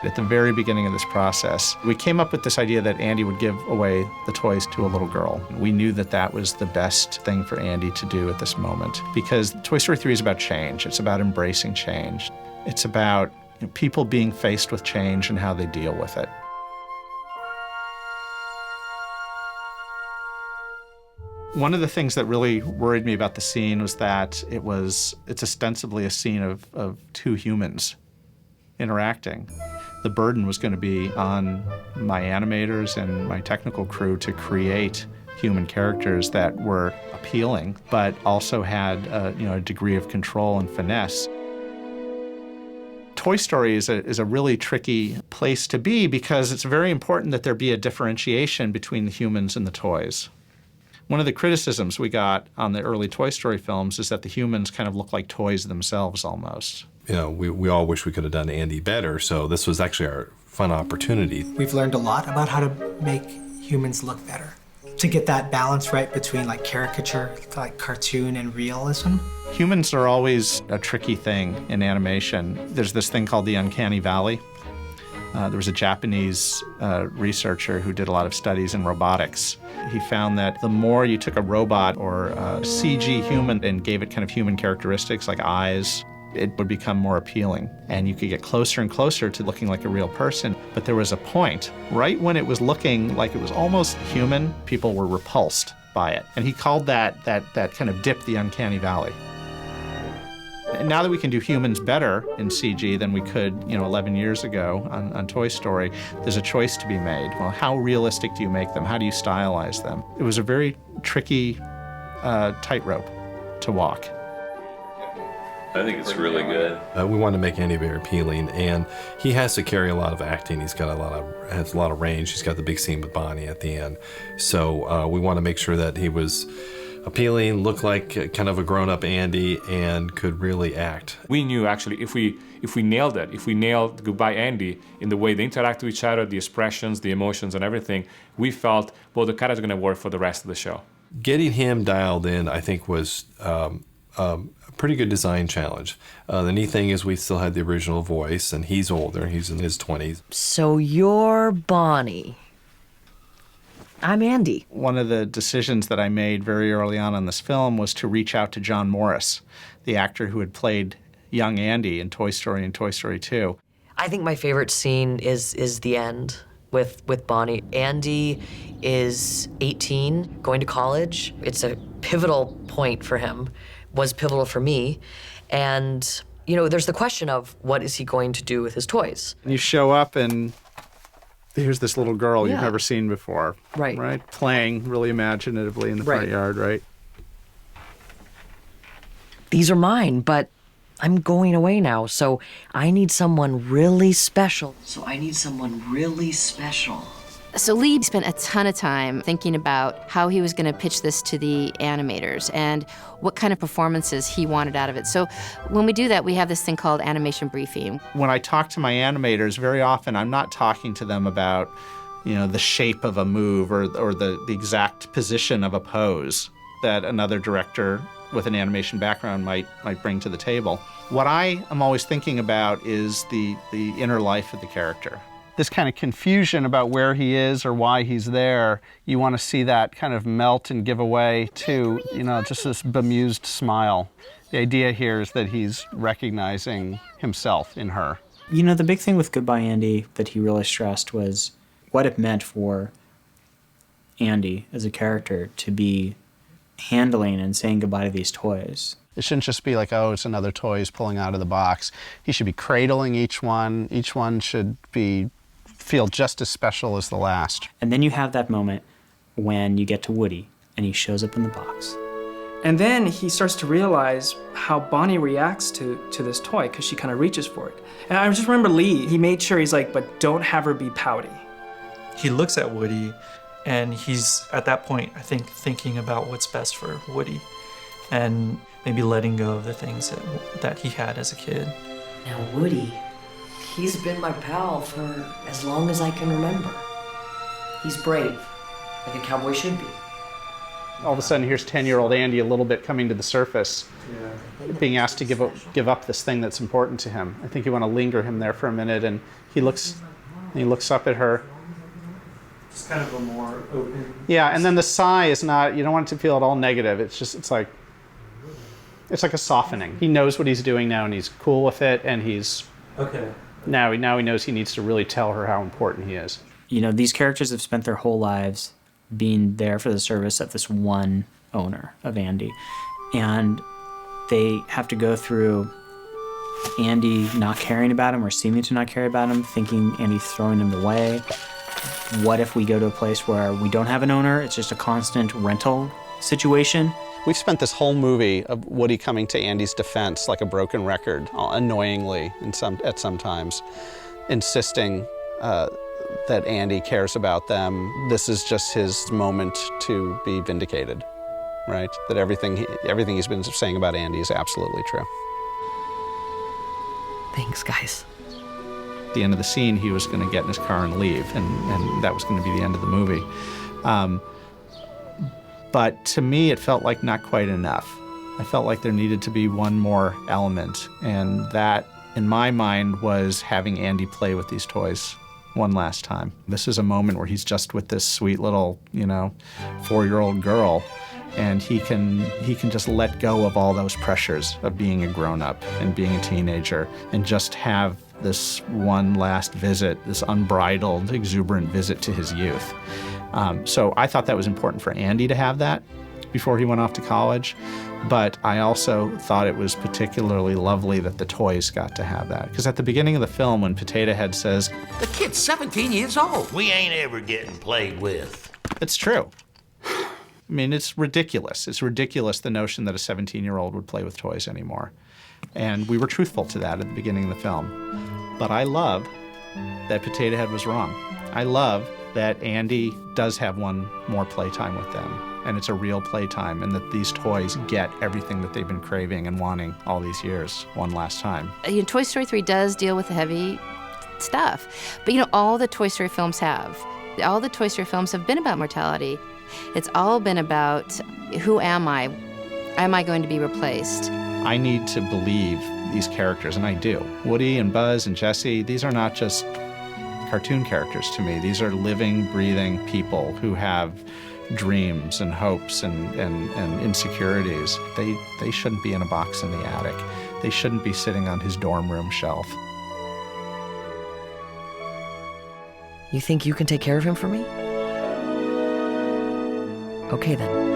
At the very beginning of this process, we came up with this idea that Andy would give away the toys to a little girl. We knew that that was the best thing for Andy to do at this moment, because Toy Story 3 is about change. It's about embracing change. It's about people being faced with change and how they deal with it. One of the things that really worried me about the scene was that it's ostensibly a scene of two humans interacting. The burden was going to be on my animators and my technical crew to create human characters that were appealing, but also had a degree of control and finesse. Toy Story is a really tricky place to be because it's very important that there be a differentiation between the humans and the toys. One of the criticisms we got on the early Toy Story films is that the humans kind of look like toys themselves almost. We all wish we could have done Andy better, so this was actually our fun opportunity. We've learned a lot about how to make humans look better, to get that balance right between like caricature, like cartoon and realism. Humans are always a tricky thing in animation. There's this thing called the uncanny valley. There was a Japanese researcher who did a lot of studies in robotics. He found that the more you took a robot or a CG human and gave it kind of human characteristics like eyes, it would become more appealing. And you could get closer and closer to looking like a real person. But there was a point, right when it was looking like it was almost human, people were repulsed by it. And he called that kind of dip the uncanny valley. And now that we can do humans better in CG than we could 11 years ago on Toy Story, there's a choice to be made. Well, how realistic do you make them? How do you stylize them? It was a very tricky tightrope to walk. I think it's really good. We want to make Andy very appealing, and he has to carry a lot of acting. He's got has a lot of range. He's got the big scene with Bonnie at the end. So we want to make sure that he was appealing, looked like kind of a grown-up Andy, and could really act. We knew actually if we nailed it, if we nailed Goodbye Andy in the way they interact with each other, the expressions, the emotions, and everything, we felt, well, the character's going to work for the rest of the show. Getting him dialed in, I think, was a pretty good design challenge. The neat thing is we still had the original voice, and he's older. He's in his 20s. So you're Bonnie. I'm Andy. One of the decisions that I made very early on in this film was to reach out to John Morris, the actor who had played young Andy in Toy Story and Toy Story 2. I think my favorite scene is the end with Bonnie. Andy is 18, going to college. It's a pivotal point for him, was pivotal for me. And, there's the question of what is he going to do with his toys? You show up and here's this little girl you've never seen before. Right. Playing really imaginatively in the front yard, right? These are mine, but I'm going away now, so I need someone really special. So Lee spent a ton of time thinking about how he was going to pitch this to the animators and what kind of performances he wanted out of it. So when we do that, we have this thing called animation briefing. When I talk to my animators, very often I'm not talking to them about, the shape of a move or the exact position of a pose that another director with an animation background might bring to the table. What I am always thinking about is the inner life of the character. This kind of confusion about where he is or why he's there, you want to see that kind of melt and give away to, just this bemused smile. The idea here is that he's recognizing himself in her. The big thing with Goodbye Andy that he really stressed was what it meant for Andy as a character to be handling and saying goodbye to these toys. It shouldn't just be like, oh, it's another toy he's pulling out of the box. He should be cradling each one. Each one should feel just as special as the last. And then you have that moment when you get to Woody and he shows up in the box. And then he starts to realize how Bonnie reacts to this toy because she kind of reaches for it. And I just remember Lee, he made sure he's like, but don't have her be pouty. He looks at Woody and he's at that point, I think, thinking about what's best for Woody and maybe letting go of the things that he had as a kid. Now Woody, he's been my pal for as long as I can remember. He's brave, like a cowboy should be. All of a sudden, here's 10-year-old Andy a little bit coming to the surface, being asked to give up this thing that's important to him. I think you want to linger him there for a minute, and he looks up at her. It's kind of a more open. Yeah, and then the sigh is not, you don't want it to feel at all negative. It's like a softening. He knows what he's doing now, and he's cool with it, and he's Okay. now he knows he needs to really tell her how important he is. You know, these characters have spent their whole lives being there for the service of this one owner, of Andy. And they have to go through Andy not caring about him or seeming to not care about him, thinking Andy's throwing him away. What if we go to a place where we don't have an owner? It's just a constant rental situation. We've spent this whole movie of Woody coming to Andy's defense like a broken record, annoyingly at some times, insisting that Andy cares about them. This is just his moment to be vindicated, right? That everything he's been saying about Andy is absolutely true. Thanks, guys. At the end of the scene, he was going to get in his car and leave, and that was going to be the end of the movie. But to me, it felt like not quite enough. I felt like there needed to be one more element, and that, in my mind, was having Andy play with these toys one last time. This is a moment where he's just with this sweet little, 4-year-old girl, and he can just let go of all those pressures of being a grown-up and being a teenager, and just have this one last visit, this unbridled, exuberant visit to his youth. So I thought that was important for Andy to have that before he went off to college, but I also thought it was particularly lovely that the toys got to have that. Because at the beginning of the film, when Potato Head says, "The kid's 17 years old. We ain't ever getting played with." It's true. I mean, it's ridiculous. It's ridiculous, the notion that a 17-year-old would play with toys anymore. And we were truthful to that at the beginning of the film. But I love that Potato Head was wrong. I love that Andy does have one more playtime with them, and it's a real playtime, and that these toys get everything that they've been craving and wanting all these years one last time. Toy Story 3 does deal with the heavy stuff, but all the Toy Story films have. All the Toy Story films have been about mortality. It's all been about, who am I? Am I going to be replaced? I need to believe these characters, and I do. Woody and Buzz and Jessie, these are not just cartoon characters to me. These are living, breathing people who have dreams and hopes and insecurities. They shouldn't be in a box in the attic. They shouldn't be sitting on his dorm room shelf. You think you can take care of him for me? Okay, then.